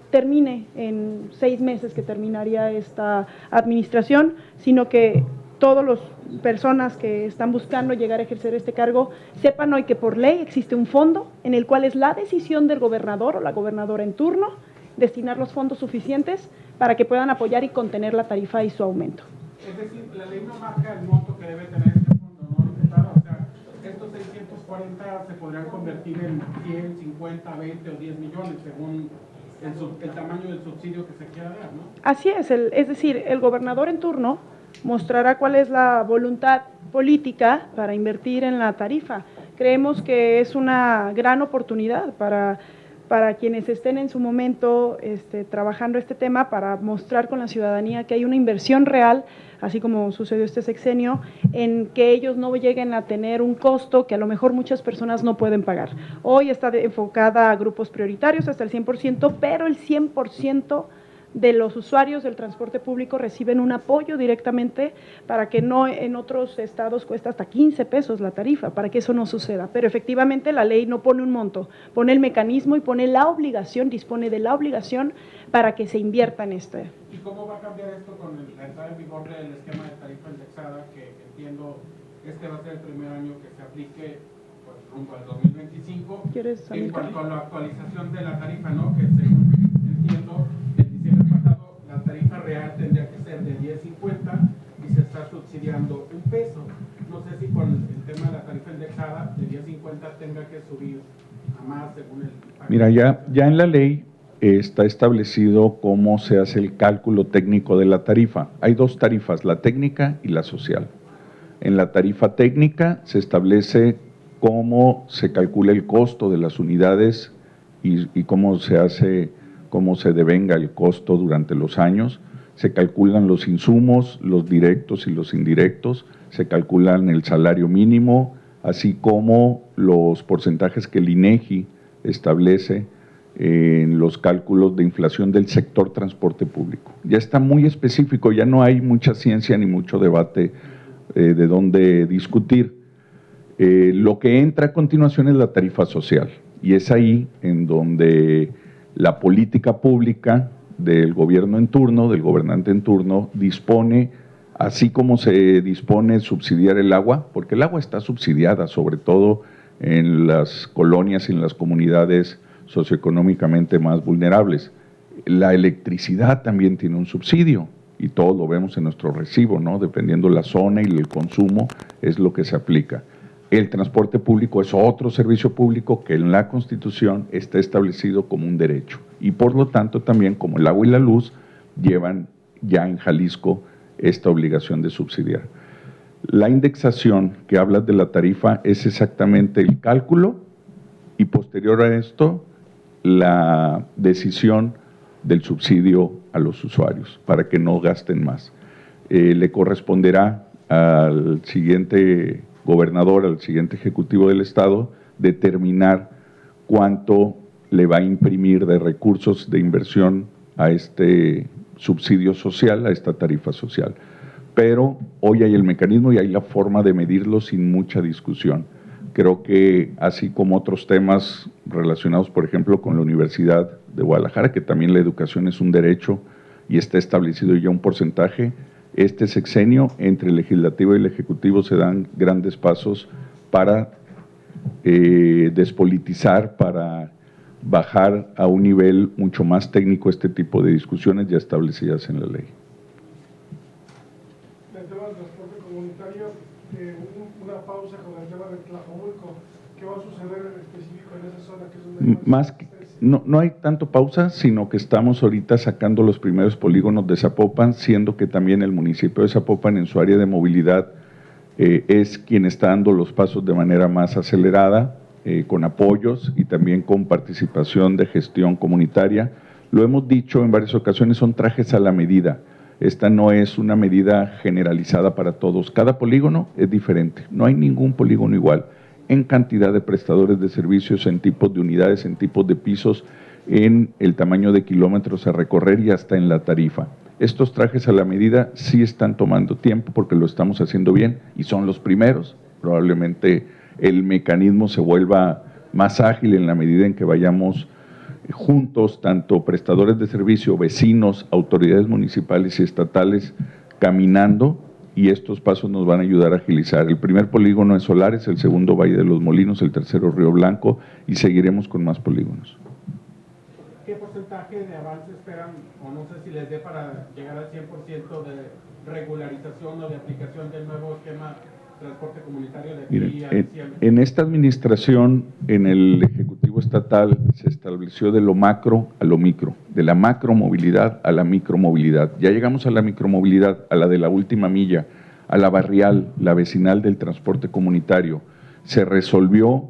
termine en 6 meses que terminaría esta administración, sino que todas las personas que están buscando llegar a ejercer este cargo sepan hoy que por ley existe un fondo en el cual es la decisión del gobernador o la gobernadora en turno destinar los fondos suficientes para que puedan apoyar y contener la tarifa y su aumento. Es decir, la ley no marca el monto que debe tener este fondo, ¿no, diputado? O sea, estos 640 se podrían convertir en 100, 50, 20 o 10 millones según el tamaño del subsidio que se quiera dar, ¿no? Así es decir, el gobernador en turno mostrará cuál es la voluntad política para invertir en la tarifa. Creemos que es una gran oportunidad para quienes estén en su momento trabajando este tema, para mostrar con la ciudadanía que hay una inversión real, así como sucedió este sexenio, en que ellos no lleguen a tener un costo que a lo mejor muchas personas no pueden pagar. Hoy está enfocada a grupos prioritarios hasta el 100%, pero el 100% de los usuarios del transporte público reciben un apoyo directamente para que no en otros estados cuesta hasta 15 pesos la tarifa, para que eso no suceda. Pero efectivamente la ley no pone un monto, pone el mecanismo y pone la obligación, dispone de la obligación para que se invierta en este. ¿Y cómo va a cambiar esto con la entrada en vigor del esquema de tarifa indexada, que entiendo va a ser el primer año que se aplique pues, rumbo al 2025? En cuanto a la actualización de la tarifa, ¿no? Que según entiendo, el diciembre pasado la tarifa real tendría que ser de 10.50 y se está subsidiando un peso. No sé si con el tema de la tarifa indexada de 10.50 tenga que subir a más según el... Mira, ya en la ley está establecido cómo se hace el cálculo técnico de la tarifa. Hay dos tarifas, la técnica y la social. En la tarifa técnica se establece cómo se calcula el costo de las unidades y cómo se hace, cómo se devenga el costo durante los años. Se calculan los insumos, los directos y los indirectos, se calculan el salario mínimo, así como los porcentajes que el INEGI establece en los cálculos de inflación del sector transporte público. Ya está muy específico, ya no hay mucha ciencia ni mucho debate de dónde discutir. Lo que entra a continuación es la tarifa social, y es ahí en donde la política pública del gobierno en turno, del gobernante en turno, dispone, así como se dispone subsidiar el agua, porque el agua está subsidiada, sobre todo en las colonias y en las comunidades socioeconómicamente más vulnerables. La electricidad también tiene un subsidio, y todo lo vemos en nuestro recibo, ¿no? Dependiendo la zona y el consumo, es lo que se aplica. El transporte público es otro servicio público que en la Constitución está establecido como un derecho, y por lo tanto también, como el agua y la luz, llevan ya en Jalisco esta obligación de subsidiar. La indexación que hablas de la tarifa es exactamente el cálculo, y posterior a esto la decisión del subsidio a los usuarios para que no gasten más. Le corresponderá al siguiente gobernador, al siguiente ejecutivo del estado, determinar cuánto le va a imprimir de recursos de inversión a este subsidio social, a esta tarifa social. Pero hoy hay el mecanismo y hay la forma de medirlo sin mucha discusión. Creo que así como otros temas relacionados, por ejemplo, con la Universidad de Guadalajara, que también la educación es un derecho y está establecido ya un porcentaje, este sexenio entre el legislativo y el ejecutivo se dan grandes pasos para despolitizar, para bajar a un nivel mucho más técnico este tipo de discusiones ya establecidas en la ley. El tema del transporte comunitario, una pausa con el tema de Tlajomulco. ¿Qué va a suceder en específico en esa zona que es donde más que, no hay tanto pausa, sino que estamos ahorita sacando los primeros polígonos de Zapopan, siendo que también el municipio de Zapopan en su área de movilidad es quien está dando los pasos de manera más acelerada, con apoyos y también con participación de gestión comunitaria. Lo hemos dicho en varias ocasiones, son trajes a la medida. Esta no es una medida generalizada para todos. Cada polígono es diferente, no hay ningún polígono igual en cantidad de prestadores de servicios, en tipos de unidades, en tipos de pisos, en el tamaño de kilómetros a recorrer y hasta en la tarifa. Estos trajes a la medida sí están tomando tiempo porque lo estamos haciendo bien y son los primeros. Probablemente el mecanismo se vuelva más ágil en la medida en que vayamos juntos, tanto prestadores de servicio, vecinos, autoridades municipales y estatales, caminando, y estos pasos nos van a ayudar a agilizar. El primer polígono es Solares, el segundo Valle de los Molinos, el tercero Río Blanco, y seguiremos con más polígonos. ¿Qué porcentaje de avance esperan, o no sé si les dé para llegar al 100% de regularización o de aplicación del nuevo esquema transporte comunitario de aquí Miren, a diciembre? en esta administración, en el Ejecutivo Estatal, se estableció de lo macro a lo micro, de la macromovilidad a la micromovilidad. Ya llegamos a la micromovilidad, a la de la última milla, a la barrial, la vecinal del transporte comunitario. Se resolvió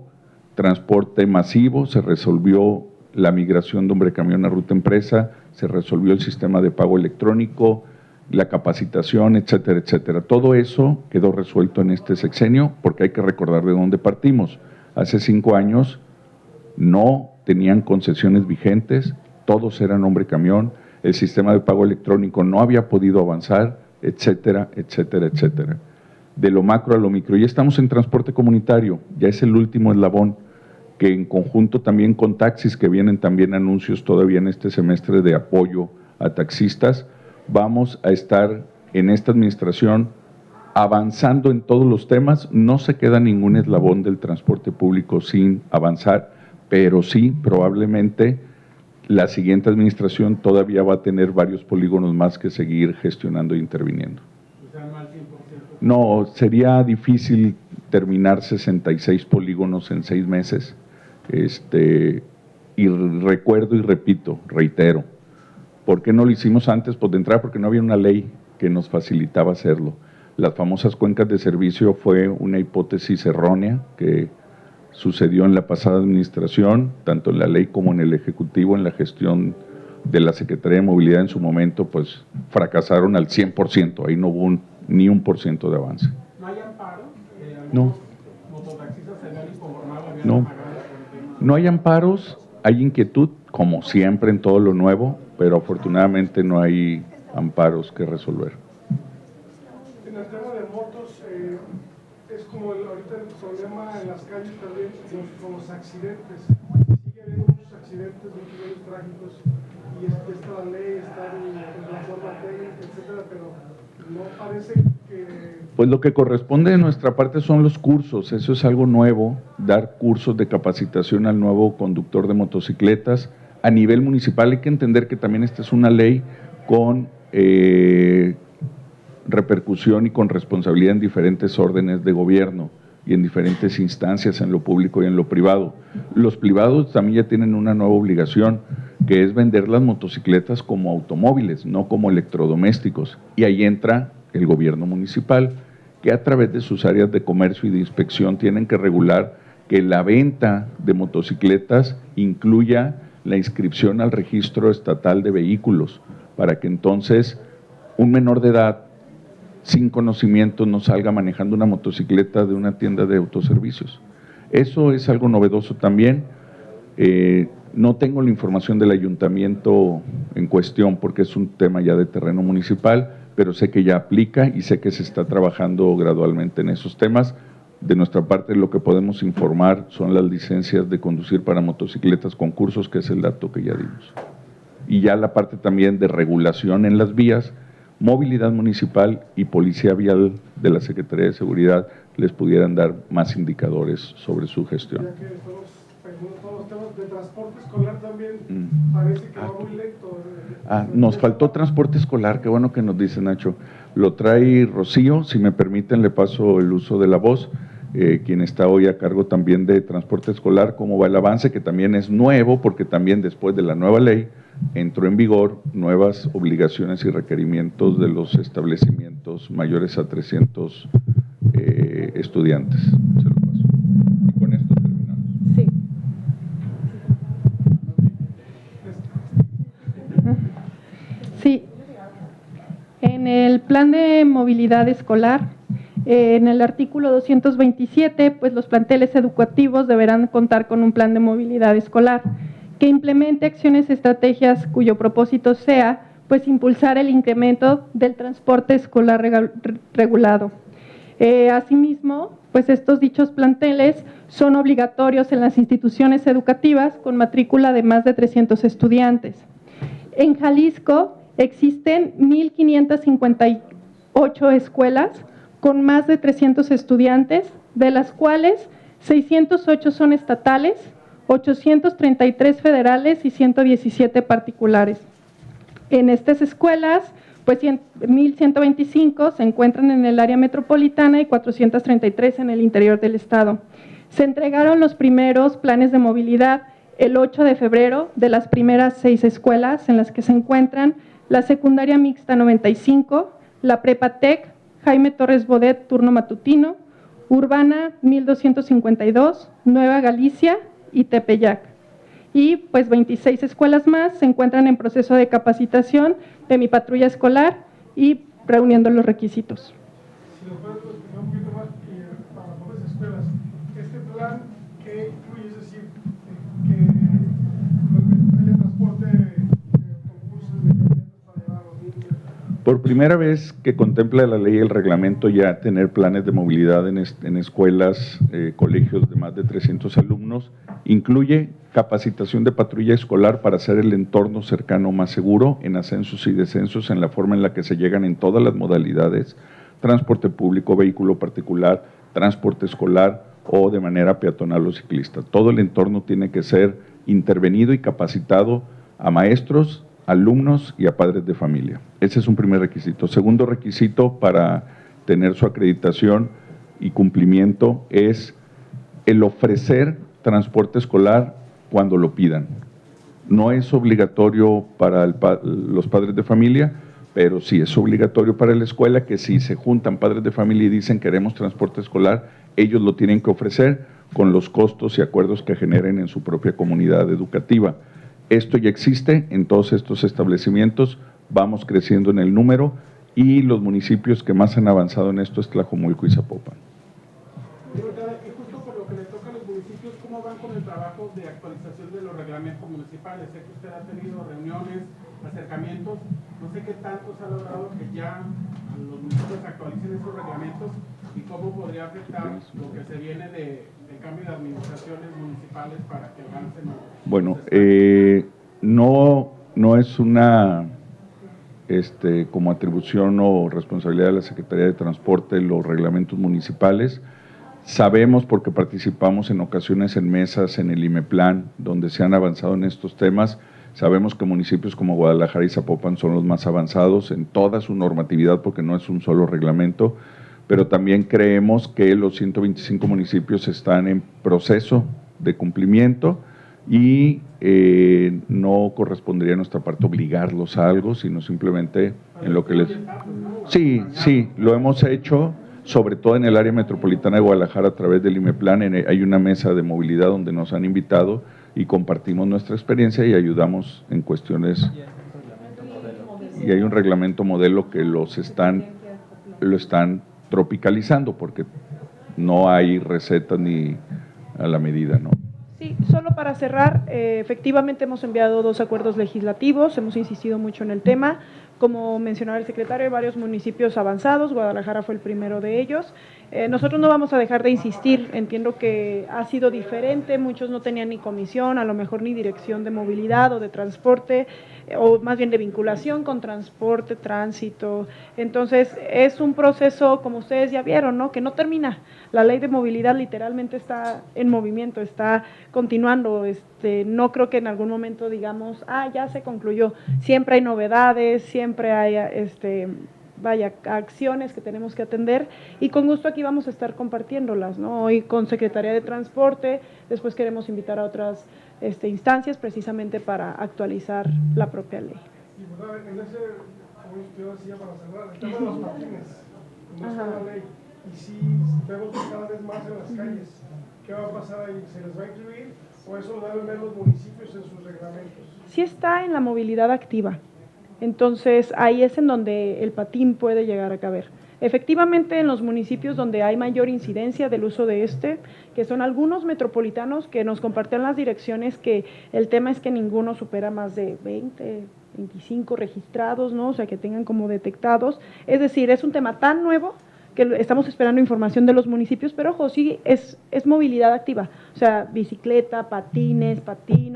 transporte masivo, se resolvió la migración de hombre camión a ruta empresa, se resolvió el sistema de pago electrónico, la capacitación, etcétera, etcétera. Todo eso quedó resuelto en este sexenio porque hay que recordar de dónde partimos. Hace 5 años no tenían concesiones vigentes, todos eran hombre camión, el sistema de pago electrónico no había podido avanzar, etcétera, etcétera, etcétera. De lo macro a lo micro. Ya estamos en transporte comunitario, ya es el último eslabón, que en conjunto también con taxis, que vienen también anuncios todavía en este semestre de apoyo a taxistas, vamos a estar en esta administración avanzando en todos los temas. No se queda ningún eslabón del transporte público sin avanzar, pero sí, probablemente la siguiente administración todavía va a tener varios polígonos más que seguir gestionando e interviniendo. O sea, no al 100%. No, sería difícil terminar 66 polígonos en 6 meses. Y recuerdo y repito, reitero, ¿por qué no lo hicimos antes? Pues de entrada porque no había una ley que nos facilitaba hacerlo. Las famosas cuencas de servicio fue una hipótesis errónea que sucedió en la pasada administración, tanto en la ley como en el Ejecutivo, en la gestión de la Secretaría de Movilidad en su momento, pues fracasaron al 100%, ahí no hubo ni 1% de avance. ¿No hay amparo? No. ¿Mototaxistas se habían informado, habían No. pagado por el tema? No hay amparos, hay inquietud, como siempre en todo lo nuevo, pero afortunadamente no hay amparos que resolver. En el tema de motos, es como ahorita el problema en las calles también con los accidentes. Sigue habiendo muchos accidentes, muchos de ellos trágicos, y está la ley, está la forma técnica, etcétera, pero no parece que… Pues lo que corresponde de nuestra parte son los cursos, eso es algo nuevo, dar cursos de capacitación al nuevo conductor de motocicletas. A nivel municipal hay que entender que también esta es una ley con repercusión y con responsabilidad en diferentes órdenes de gobierno y en diferentes instancias, en lo público y en lo privado. Los privados también ya tienen una nueva obligación, que es vender las motocicletas como automóviles, no como electrodomésticos. Y ahí entra el gobierno municipal, que a través de sus áreas de comercio y de inspección tienen que regular que la venta de motocicletas incluya la inscripción al registro estatal de vehículos, para que entonces un menor de edad sin conocimiento no salga manejando una motocicleta de una tienda de autoservicios. Eso es algo novedoso también. No tengo la información del ayuntamiento en cuestión porque es un tema ya de terreno municipal, pero sé que ya aplica y sé que se está trabajando gradualmente en esos temas. De nuestra parte, lo que podemos informar son las licencias de conducir para motocicletas con cursos, que es el dato que ya dimos. Y ya la parte también de regulación en las vías, movilidad municipal y policía vial de la Secretaría de Seguridad les pudieran dar más indicadores sobre su gestión. Ya que estamos pensando todos los temas de transporte escolar también, parece que va muy lento. Nos faltó transporte escolar, qué bueno que nos dice Nacho. Lo trae Rocío, si me permiten le paso el uso de la voz, quien está hoy a cargo también de transporte escolar, cómo va el avance, que también es nuevo, porque también después de la nueva ley entró en vigor nuevas obligaciones y requerimientos de los establecimientos mayores a 300 estudiantes. Se lo paso. Y con esto terminamos. Sí. Sí. En el plan de movilidad escolar, en el artículo 227, pues los planteles educativos deberán contar con un plan de movilidad escolar que implemente acciones y estrategias cuyo propósito sea pues impulsar el incremento del transporte escolar regulado. Asimismo, pues estos dichos planteles son obligatorios en las instituciones educativas con matrícula de más de 300 estudiantes. En Jalisco existen 1,558 escuelas con más de 300 estudiantes, de las cuales 608 son estatales, 833 federales y 117 particulares. En estas escuelas, pues 1.125 se encuentran en el área metropolitana y 433 en el interior del estado. Se entregaron los primeros planes de movilidad el 8 de febrero de las primeras 6 escuelas en las que se encuentran la secundaria mixta 95, la prepa TEC, Jaime Torres Bodet, turno matutino, Urbana 1252, Nueva Galicia y Tepeyac. Y pues 26 escuelas más se encuentran en proceso de capacitación de mi patrulla escolar y reuniendo los requisitos. Si nos puedes explicar un poquito más para todas las escuelas, este plan que incluye, es decir, que haya transporte de autobuses, de camionetas para llevar a los niños. Por primera vez que contempla la ley y el reglamento ya tener planes de movilidad en escuelas, colegios de más de 300 alumnos, incluye capacitación de patrulla escolar para hacer el entorno cercano más seguro en ascensos y descensos, en la forma en la que se llegan en todas las modalidades, transporte público, vehículo particular, transporte escolar o de manera peatonal o ciclista. Todo el entorno tiene que ser intervenido y capacitado a maestros, alumnos y a padres de familia. Ese es un primer requisito. Segundo requisito para tener su acreditación y cumplimiento es el ofrecer transporte escolar cuando lo pidan. No es obligatorio para los padres de familia, pero sí es obligatorio para la escuela que si se juntan padres de familia y dicen queremos transporte escolar, ellos lo tienen que ofrecer con los costos y acuerdos que generen en su propia comunidad educativa. Esto ya existe en todos estos establecimientos, vamos creciendo en el número y los municipios que más han avanzado en esto es Tlajomulco y Zapopan. Y justo por lo que le toca a los municipios, ¿cómo van con el trabajo de actualización de los reglamentos municipales? Sé que usted ha tenido reuniones, acercamientos, no sé qué tanto se ha logrado que ya los municipios actualicen esos reglamentos y cómo podría afectar lo que se viene de cambio de administraciones municipales para que avancen. Bueno, no es una como atribución o responsabilidad de la Secretaría de Transporte los reglamentos municipales. Sabemos, porque participamos en ocasiones en mesas en el IMEPLAN, donde se han avanzado en estos temas, sabemos que municipios como Guadalajara y Zapopan son los más avanzados en toda su normatividad, porque no es un solo reglamento, pero también creemos que los 125 municipios están en proceso de cumplimiento y no correspondería a nuestra parte obligarlos a algo, sino simplemente en lo que les… Sí, lo hemos hecho, sobre todo en el área metropolitana de Guadalajara a través del IMEPLAN. Hay una mesa de movilidad donde nos han invitado y compartimos nuestra experiencia y ayudamos en cuestiones. Y hay un reglamento modelo que lo están tropicalizando, porque no hay receta ni a la medida, ¿no? Sí, solo para cerrar, efectivamente hemos enviado 2 acuerdos legislativos, hemos insistido mucho en el tema. Como mencionaba el secretario, hay varios municipios avanzados, Guadalajara fue el primero de ellos. Nosotros no vamos a dejar de insistir, entiendo que ha sido diferente, muchos no tenían ni comisión, a lo mejor ni dirección de movilidad o de transporte, o más bien de vinculación con transporte, tránsito. Entonces, es un proceso, como ustedes ya vieron, ¿no?, que no termina. La ley de movilidad literalmente está en movimiento, está continuando. No creo que en algún momento digamos, ya se concluyó. Siempre hay novedades, siempre hay acciones que tenemos que atender y con gusto aquí vamos a estar compartiéndolas, ¿no? Hoy con Secretaría de Transporte, después queremos invitar a otras instancias precisamente para actualizar la propia ley. Y bueno, en ese, como usted decía para cerrar, el tema de los patines, no está la ley, y si vemos cada vez más en las calles, ¿qué va a pasar ahí? ¿Se les va a incluir o eso lo deben ver los municipios en sus reglamentos? Sí está en la movilidad activa. Entonces, ahí es en donde el patín puede llegar a caber. Efectivamente, en los municipios donde hay mayor incidencia del uso de que son algunos metropolitanos que nos comparten las direcciones, que el tema es que ninguno supera más de 20, 25 registrados, ¿no? O sea, que tengan como detectados. Es decir, es un tema tan nuevo que estamos esperando información de los municipios, pero ojo, sí es movilidad activa, o sea, bicicleta, patines,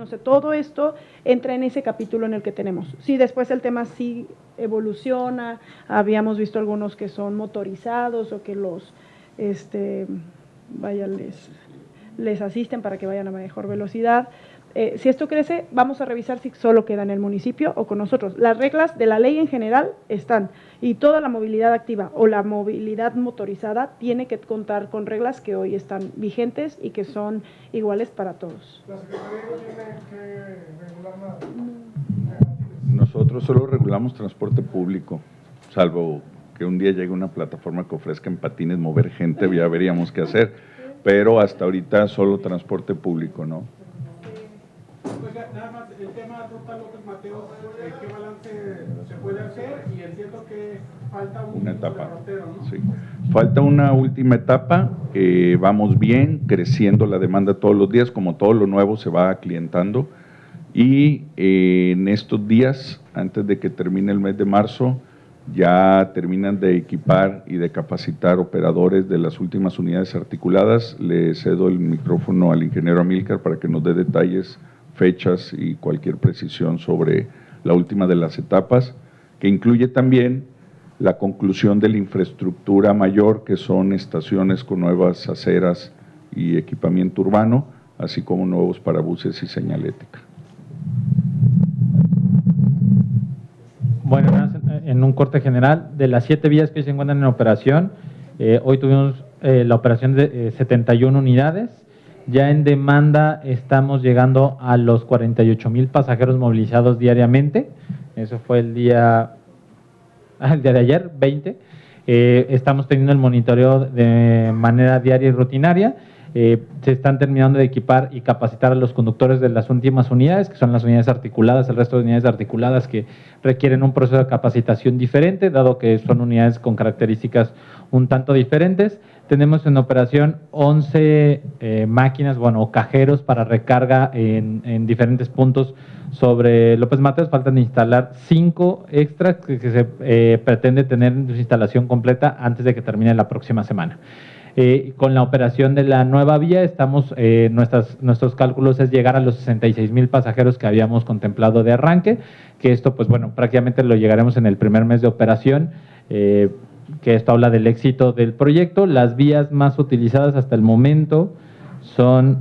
o sea, todo esto entra en ese capítulo en el que tenemos. Sí, después el tema sí evoluciona, habíamos visto algunos que son motorizados o que los, les asisten para que vayan a mejor velocidad, Si esto crece, vamos a revisar si solo queda en el municipio o con nosotros. Las reglas de la ley en general están, y toda la movilidad activa o la movilidad motorizada tiene que contar con reglas que hoy están vigentes y que son iguales para todos. ¿La Secretaría no tiene que regular nada? Nosotros solo regulamos transporte público, salvo que un día llegue una plataforma que ofrezca en patines mover gente, ya veríamos qué hacer, pero hasta ahorita solo transporte público, ¿no? Oiga, nada más, el tema Ruta López Mateos, ¿qué balance se puede hacer? Y entiendo que falta Una etapa, derrotero, ¿no? sí. Falta una última etapa, vamos bien, creciendo la demanda todos los días, como todo lo nuevo se va aclientando, y en estos días, antes de que termine el mes de marzo, ya terminan de equipar y de capacitar operadores de las últimas unidades articuladas. Le cedo el micrófono al ingeniero Amílcar para que nos dé detalles, fechas y cualquier precisión sobre la última de las etapas, que incluye también la conclusión de la infraestructura mayor, que son estaciones con nuevas aceras y equipamiento urbano, así como nuevos parabuses y señalética. Bueno, en un corte general, de las 7 vías que hoy se encuentran en operación, hoy tuvimos la operación de 71 unidades. Ya en demanda estamos llegando a los 48,000 pasajeros movilizados diariamente. Eso fue el día de ayer, 20. Estamos teniendo el monitoreo de manera diaria y rutinaria. Se están terminando de equipar y capacitar a los conductores de las últimas unidades, que son las unidades articuladas, el resto de unidades articuladas que requieren un proceso de capacitación diferente, dado que son unidades con características un tanto diferentes. Tenemos en operación 11 máquinas, o cajeros para recarga en diferentes puntos sobre López Mateos. Faltan instalar 5 extras que se pretende tener en su instalación completa antes de que termine la próxima semana. Con la operación de la nueva vía, nuestros cálculos es llegar a los 66,000 pasajeros que habíamos contemplado de arranque, que esto, prácticamente lo llegaremos en el primer mes de operación, que esto habla del éxito del proyecto. Las vías más utilizadas hasta el momento son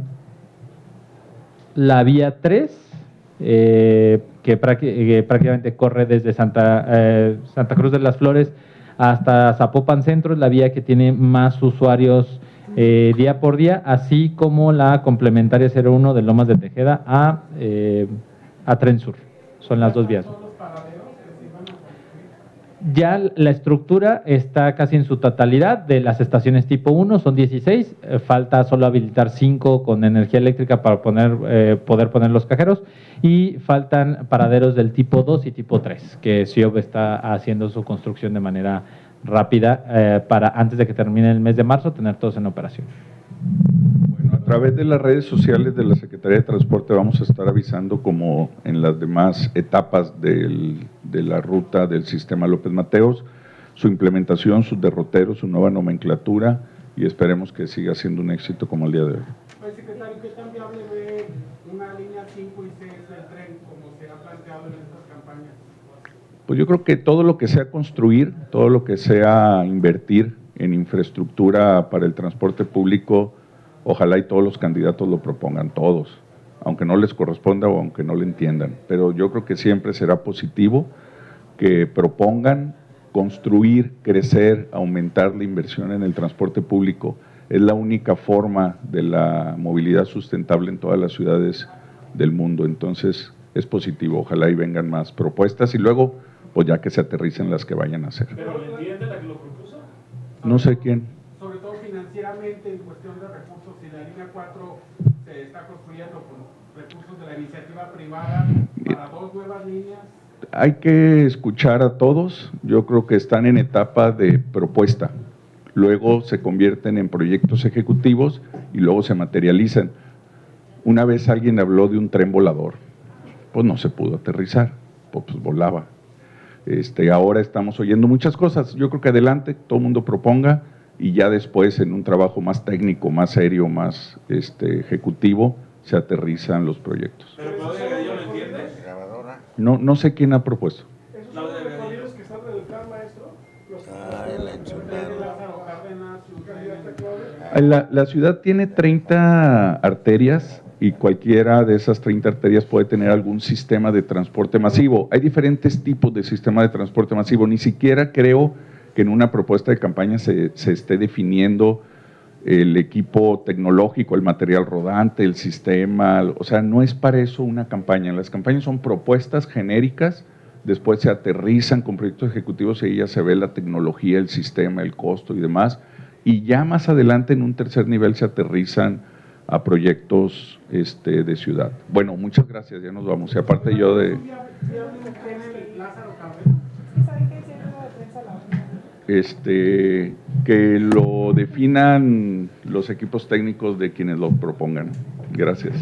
la vía 3, que prácticamente corre desde Santa Cruz de las Flores hasta Zapopan Centro, es la vía que tiene más usuarios día por día, así como la complementaria 01 de Lomas de Tejeda a Tren Sur. Son las dos vías. Ya la estructura está casi en su totalidad. De las estaciones tipo 1 son 16, falta solo habilitar 5 con energía eléctrica para poder poner los cajeros, y faltan paraderos del tipo 2 y tipo 3, que CIOB está haciendo su construcción de manera rápida para antes de que termine el mes de marzo tener todos en operación. Bueno, a través de las redes sociales de la Secretaría de Transporte vamos a estar avisando, como en las demás etapas de la ruta del sistema López Mateos, su implementación, sus derroteros, su nueva nomenclatura, y esperemos que siga siendo un éxito como el día de hoy. Pues, secretario, ¿qué tan viable ve una línea 5 y 6 del tren como se ha planteado en estas campañas? Pues yo creo que todo lo que sea construir, todo lo que sea invertir en infraestructura para el transporte público, ojalá y todos los candidatos lo propongan, todos, aunque no les corresponda o aunque no lo entiendan, pero yo creo que siempre será positivo que propongan construir, crecer, aumentar la inversión en el transporte público. Es la única forma de la movilidad sustentable en todas las ciudades del mundo, entonces es positivo, ojalá y vengan más propuestas y luego, pues ya que se aterricen las que vayan a hacer. ¿Pero le entiende la que lo propuso? No sé quién. Sobre todo financieramente, en cuestión de recursos, si la línea 4 se está construyendo con recursos de la iniciativa privada para 2 nuevas líneas. Hay que escuchar a todos, yo creo que están en etapa de propuesta, luego se convierten en proyectos ejecutivos y luego se materializan. Una vez alguien habló de un tren volador, pues no se pudo aterrizar, pues volaba. Ahora estamos oyendo muchas cosas, yo creo que adelante, todo el mundo proponga y ya después en un trabajo más técnico, más serio, más ejecutivo, se aterrizan los proyectos. ¿Pero Claudia Delgadillo lo entiende? No sé quién ha propuesto. ¿Esos son los recorridos que están en el plan, maestro? La La ciudad tiene 30 arterias y cualquiera de esas 30 arterias puede tener algún sistema de transporte masivo. Hay diferentes tipos de sistema de transporte masivo, ni siquiera creo que en una propuesta de campaña se esté definiendo el equipo tecnológico, el material rodante, el sistema, o sea, no es para eso una campaña. Las campañas son propuestas genéricas, después se aterrizan con proyectos ejecutivos y ahí ya se ve la tecnología, el sistema, el costo y demás, y ya más adelante en un tercer nivel se aterrizan a proyectos de ciudad. Bueno, muchas gracias, ya nos vamos. Y aparte yo de… que lo definan los equipos técnicos de quienes lo propongan. Gracias.